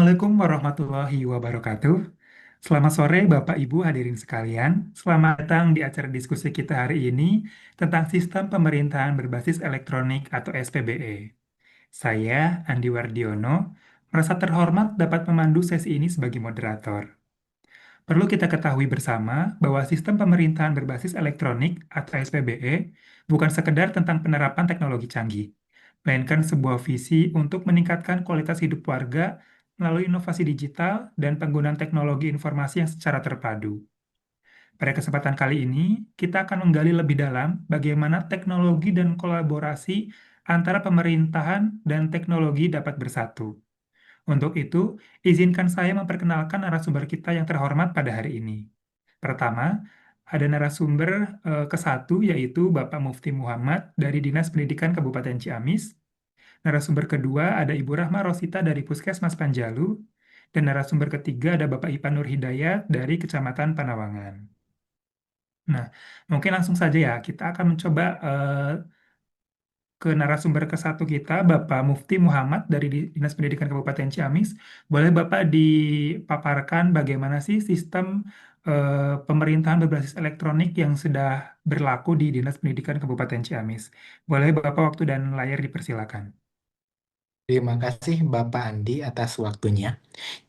Assalamualaikum warahmatullahi wabarakatuh. Selamat sore Bapak Ibu hadirin sekalian. Selamat datang di acara diskusi kita hari ini tentang sistem pemerintahan berbasis elektronik atau SPBE. Saya, Andi Wardiono, merasa terhormat dapat memandu sesi ini sebagai moderator. Perlu kita ketahui bersama bahwa sistem pemerintahan berbasis elektronik atau SPBE bukan sekedar tentang penerapan teknologi canggih, melainkan sebuah visi untuk meningkatkan kualitas hidup warga melalui inovasi digital dan penggunaan teknologi informasi yang secara terpadu. Pada kesempatan kali ini, kita akan menggali lebih dalam bagaimana teknologi dan kolaborasi antara pemerintahan dan teknologi dapat bersatu. Untuk itu, izinkan saya memperkenalkan narasumber kita yang terhormat pada hari ini. Pertama, ada narasumber ke satu yaitu Bapak Mufti Muhammad dari Dinas Pendidikan Kabupaten Ciamis. Narasumber kedua ada Ibu Rahma Rosita dari Puskesmas Panjalu. Dan narasumber ketiga ada Bapak Ipan Nur Hidayat dari Kecamatan Panawangan. Nah, mungkin langsung saja ya, kita akan mencoba ke narasumber ke satu kita, Bapak Mufti Muhammad dari Dinas Pendidikan Kabupaten Ciamis. Boleh Bapak dipaparkan bagaimana sih sistem pemerintahan berbasis elektronik yang sudah berlaku di Dinas Pendidikan Kabupaten Ciamis? Boleh Bapak waktu dan layar dipersilakan. Terima kasih Bapak Andi atas waktunya.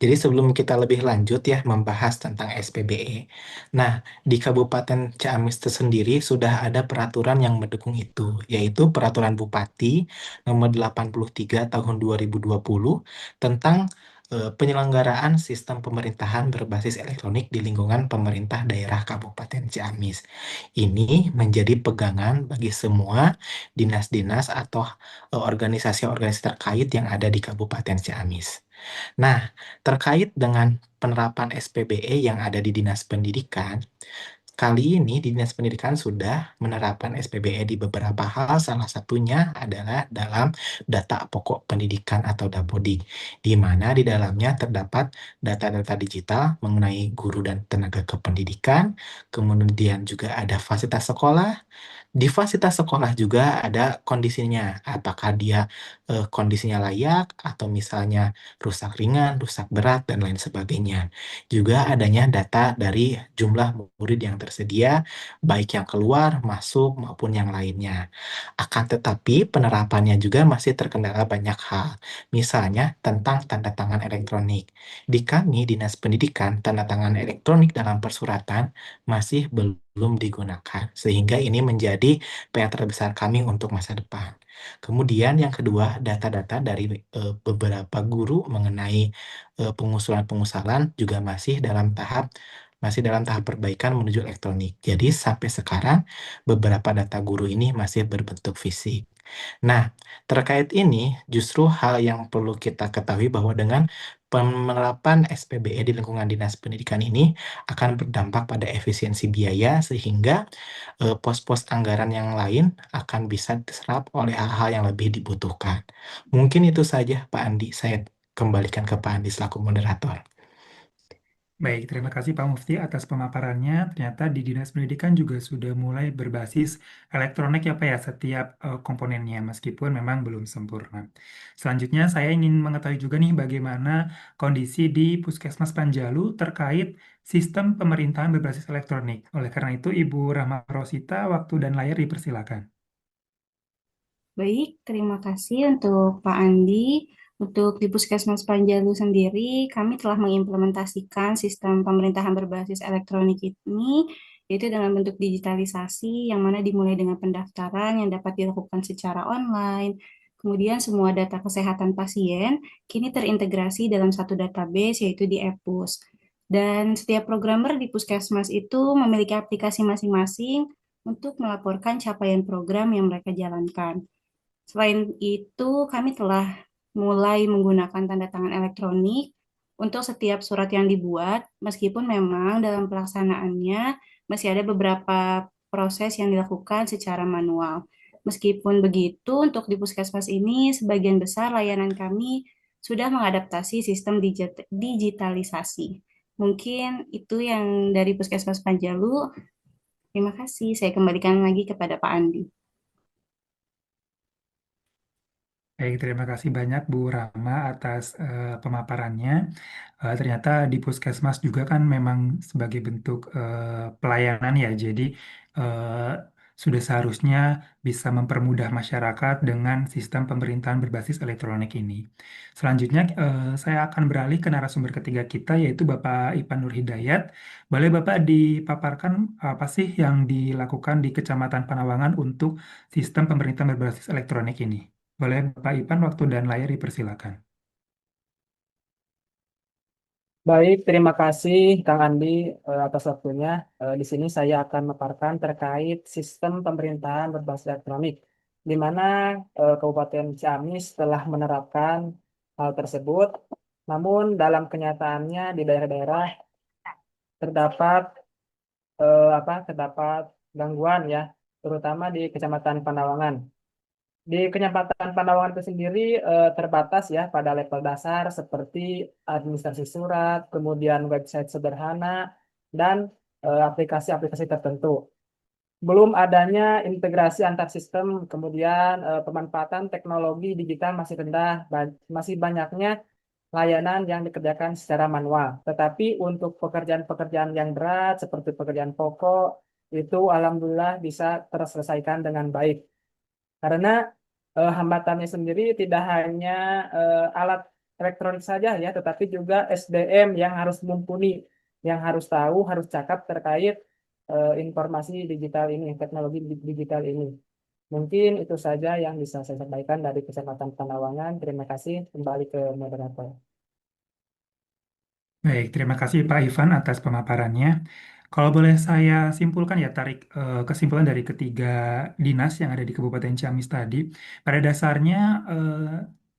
Jadi sebelum kita lebih lanjut ya membahas tentang SPBE. Nah, di Kabupaten Ciamis itu sendiri sudah ada peraturan yang mendukung itu, yaitu Peraturan Bupati Nomor 83 Tahun 2020 tentang penyelenggaraan sistem pemerintahan berbasis elektronik di lingkungan pemerintah daerah Kabupaten Ciamis. Ini menjadi pegangan bagi semua dinas-dinas atau organisasi-organisasi terkait yang ada di Kabupaten Ciamis. Nah, terkait dengan penerapan SPBE yang ada di Dinas Pendidikan, kali ini Dinas Pendidikan sudah menerapkan SPBE di beberapa hal, salah satunya adalah dalam data pokok pendidikan atau Dapodik, di mana di dalamnya terdapat data-data digital mengenai guru dan tenaga kependidikan, kemudian juga ada fasilitas sekolah. Di fasilitas sekolah juga ada kondisinya, apakah dia kondisinya layak atau misalnya rusak ringan, rusak berat, dan lain sebagainya. Juga adanya data dari jumlah murid yang tersedia, baik yang keluar, masuk, maupun yang lainnya. Akan tetapi penerapannya juga masih terkendala banyak hal, misalnya tentang tanda tangan elektronik. Di kami, Dinas Pendidikan, tanda tangan elektronik dalam persuratan masih belum digunakan, sehingga ini menjadi PR terbesar kami untuk masa depan. Kemudian yang kedua, data-data dari beberapa guru mengenai pengusulan-pengusalan juga masih dalam tahap perbaikan menuju elektronik. Jadi sampai sekarang beberapa data guru ini masih berbentuk fisik. Nah, terkait ini justru hal yang perlu kita ketahui bahwa dengan penerapan SPBE di lingkungan dinas pendidikan ini akan berdampak pada efisiensi biaya sehingga pos-pos anggaran yang lain akan bisa diserap oleh hal-hal yang lebih dibutuhkan. Mungkin itu saja Pak Andi, saya kembalikan ke Pak Andi selaku moderator. Baik, terima kasih Pak Mufti atas pemaparannya. Ternyata di Dinas Pendidikan juga sudah mulai berbasis elektronik ya Pak ya, setiap komponennya, meskipun memang belum sempurna. Selanjutnya, saya ingin mengetahui juga nih bagaimana kondisi di Puskesmas Panjalu terkait sistem pemerintahan berbasis elektronik. Oleh karena itu, Ibu Rahma Rosita, waktu dan layar dipersilakan. Baik, terima kasih untuk Pak Andi. Untuk di Puskesmas Panjalu sendiri, kami telah mengimplementasikan sistem pemerintahan berbasis elektronik ini, yaitu dengan bentuk digitalisasi, yang mana dimulai dengan pendaftaran yang dapat dilakukan secara online. Kemudian semua data kesehatan pasien kini terintegrasi dalam satu database, yaitu di Epus. Dan setiap programmer di Puskesmas itu memiliki aplikasi masing-masing untuk melaporkan capaian program yang mereka jalankan. Selain itu, kami telah mulai menggunakan tanda tangan elektronik untuk setiap surat yang dibuat, meskipun memang dalam pelaksanaannya masih ada beberapa proses yang dilakukan secara manual. Meskipun begitu, untuk di Puskesmas ini, sebagian besar layanan kami sudah mengadaptasi sistem digitalisasi. Mungkin itu yang dari Puskesmas Panjalu. Terima kasih. Saya kembalikan lagi kepada Pak Andi. Baik, terima kasih banyak Bu Rama atas pemaparannya. Ternyata di Puskesmas juga kan memang sebagai bentuk pelayanan ya, jadi eh, sudah seharusnya bisa mempermudah masyarakat dengan sistem pemerintahan berbasis elektronik ini. Selanjutnya, saya akan beralih ke narasumber ketiga kita, yaitu Bapak Ipan Nurhidayat. Boleh Bapak dipaparkan apa sih yang dilakukan di Kecamatan Panawangan untuk sistem pemerintahan berbasis elektronik ini? Boleh Bapak Ipan, waktu dan layar dipersilakan. Baik, terima kasih Kang Andi atas waktunya. Di sini saya akan memaparkan terkait sistem pemerintahan berbasis elektronik, di mana Kabupaten Ciamis telah menerapkan hal tersebut. Namun dalam kenyataannya di daerah-daerah terdapat terdapat gangguan ya, terutama di Kecamatan Pandawangan. Di Kecamatan Pandawangan itu sendiri terbatas ya pada level dasar seperti administrasi surat, kemudian website sederhana, dan aplikasi-aplikasi tertentu. Belum adanya integrasi antar sistem, kemudian pemanfaatan teknologi digital masih rendah, masih banyaknya layanan yang dikerjakan secara manual. Tetapi untuk pekerjaan-pekerjaan yang berat seperti pekerjaan pokok, itu alhamdulillah bisa terselesaikan dengan baik. Karena hambatannya sendiri tidak hanya alat elektronik saja ya, tetapi juga SDM yang harus mumpuni, yang harus tahu, harus cakap terkait informasi digital ini, teknologi digital ini. Mungkin itu saja yang bisa saya sampaikan dari Kecamatan Panawangan. Terima kasih. Kembali ke moderator. Baik, terima kasih Pak Ivan atas pemaparannya. Kalau boleh saya simpulkan ya, tarik kesimpulan dari ketiga dinas yang ada di Kabupaten Ciamis tadi. Pada dasarnya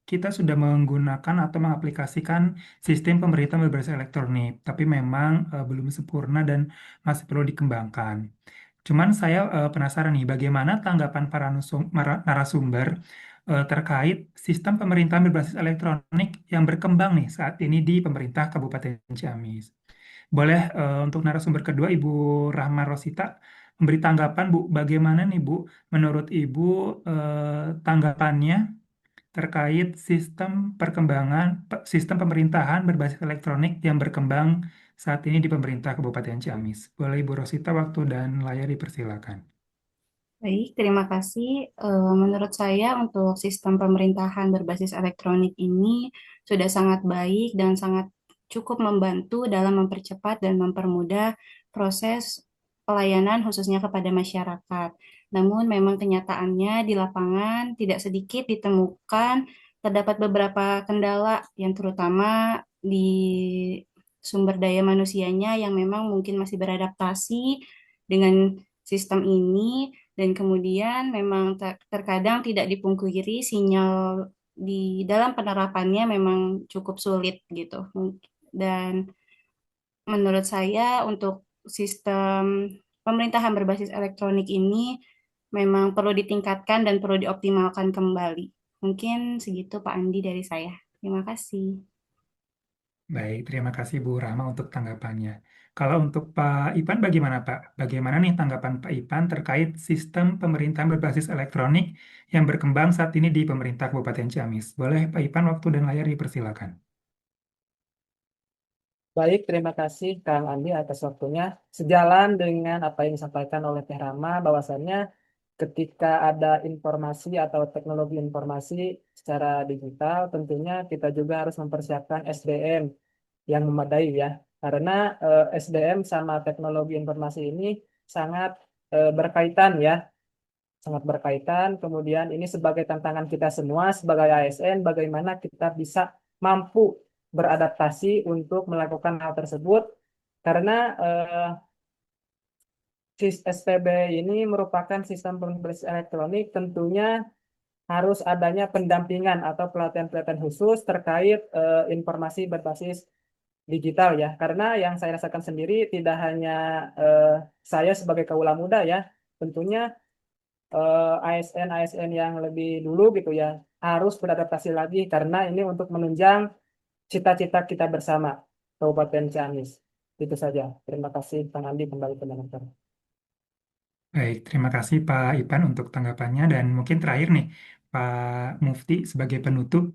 kita sudah menggunakan atau mengaplikasikan sistem pemerintahan berbasis elektronik, tapi memang belum sempurna dan masih perlu dikembangkan. Cuman saya penasaran nih, bagaimana tanggapan para narasumber terkait sistem pemerintahan berbasis elektronik yang berkembang nih saat ini di pemerintah Kabupaten Ciamis. Boleh untuk narasumber kedua, Ibu Rahma Rosita, memberi tanggapan, Bu, bagaimana nih, Bu, menurut Ibu tanggapannya terkait sistem sistem pemerintahan berbasis elektronik yang berkembang saat ini di pemerintah Kabupaten Ciamis. Boleh Ibu Rosita, waktu dan layar dipersilakan. Baik, terima kasih. Menurut saya untuk sistem pemerintahan berbasis elektronik ini sudah sangat baik dan sangat cukup membantu dalam mempercepat dan mempermudah proses pelayanan khususnya kepada masyarakat. Namun memang kenyataannya di lapangan tidak sedikit ditemukan terdapat beberapa kendala yang terutama di sumber daya manusianya yang memang mungkin masih beradaptasi dengan sistem ini dan kemudian memang terkadang tidak dipungkiri sinyal di dalam penerapannya memang cukup sulit gitu. Dan menurut saya untuk sistem pemerintahan berbasis elektronik ini memang perlu ditingkatkan dan perlu dioptimalkan kembali. Mungkin segitu Pak Andi dari saya. Terima kasih. Baik, terima kasih Bu Rama untuk tanggapannya. Kalau untuk Pak Ipan bagaimana Pak? Bagaimana nih tanggapan Pak Ipan terkait sistem pemerintahan berbasis elektronik yang berkembang saat ini di pemerintah Kabupaten Ciamis? Boleh Pak Ipan, waktu dan layar dipersilakan. Baik, terima kasih Kang Andi atas waktunya. Sejalan dengan apa yang disampaikan oleh Teh Rama, bahwasannya ketika ada informasi atau teknologi informasi secara digital, tentunya kita juga harus mempersiapkan SDM yang memadai ya. Karena SDM sama teknologi informasi ini sangat berkaitan ya, sangat berkaitan. Kemudian ini sebagai tantangan kita semua sebagai ASN, bagaimana kita bisa mampu beradaptasi untuk melakukan hal tersebut. Karena SPB ini merupakan sistem pembayaran elektronik, tentunya harus adanya pendampingan atau pelatihan-pelatihan khusus terkait informasi berbasis digital ya. Karena yang saya rasakan sendiri tidak hanya saya sebagai kaula muda ya, tentunya ASN-ASN yang lebih dulu gitu ya harus beradaptasi lagi karena ini untuk menunjang cita-cita kita bersama Kabupaten Ciamis. Itu saja. Terima kasih Kang Andi, kembali ke moderator. Baik, terima kasih Pak Ipan untuk tanggapannya dan mungkin terakhir nih, Pak Mufti sebagai penutup,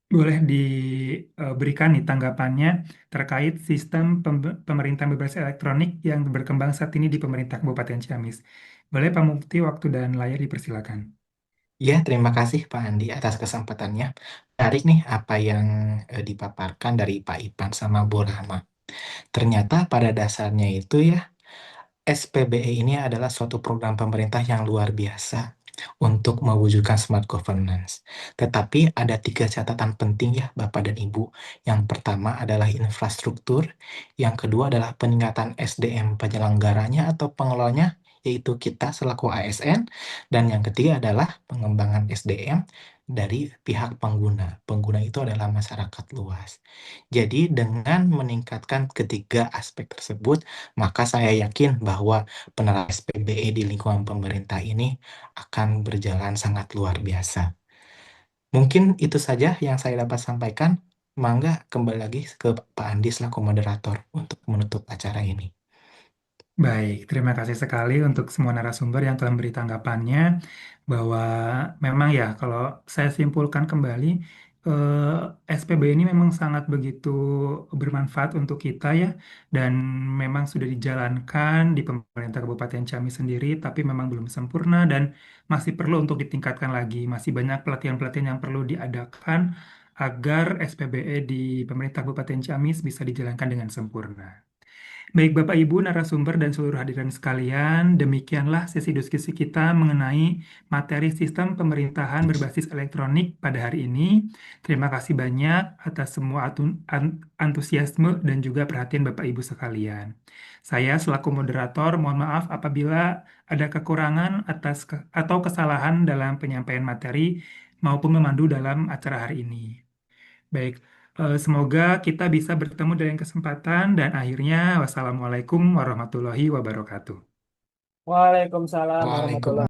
boleh diberikan nih tanggapannya terkait sistem pemerintahan berbasis elektronik yang berkembang saat ini di pemerintah Kabupaten Ciamis. Boleh Pak Mufti, waktu dan layar dipersilakan. Ya, terima kasih Pak Andi atas kesempatannya. Menarik nih apa yang dipaparkan dari Pak Ipan sama Bu Rahma. Ternyata pada dasarnya itu ya, SPBE ini adalah suatu program pemerintah yang luar biasa untuk mewujudkan smart governance. Tetapi ada tiga catatan penting ya Bapak dan Ibu. Yang pertama adalah infrastruktur, yang kedua adalah peningkatan SDM penyelenggaranya atau pengelolanya, yaitu kita selaku ASN, dan yang ketiga adalah pengembangan SDM dari pihak pengguna. Pengguna itu adalah masyarakat luas. Jadi dengan meningkatkan ketiga aspek tersebut, maka saya yakin bahwa penerapan SPBE di lingkungan pemerintah ini akan berjalan sangat luar biasa. Mungkin itu saja yang saya dapat sampaikan. Mangga kembali lagi ke Pak Andi selaku moderator untuk menutup acara ini. Baik, terima kasih sekali untuk semua narasumber yang telah memberi tanggapannya bahwa memang ya kalau saya simpulkan kembali SPB ini memang sangat begitu bermanfaat untuk kita ya dan memang sudah dijalankan di pemerintah Kabupaten Ciamis sendiri tapi memang belum sempurna dan masih perlu untuk ditingkatkan lagi. Masih banyak pelatihan-pelatihan yang perlu diadakan agar SPBE di pemerintah Kabupaten Ciamis bisa dijalankan dengan sempurna. Baik Bapak Ibu narasumber dan seluruh hadirin sekalian, demikianlah sesi diskusi kita mengenai materi sistem pemerintahan berbasis elektronik pada hari ini. Terima kasih banyak atas semua antusiasme dan juga perhatian Bapak Ibu sekalian. Saya selaku moderator mohon maaf apabila ada kekurangan atau kesalahan dalam penyampaian materi maupun memandu dalam acara hari ini. Baik, semoga kita bisa bertemu dalam kesempatan dan akhirnya wassalamualaikum warahmatullahi wabarakatuh. Waalaikumsalam warahmatullahi Waalaikumsalam.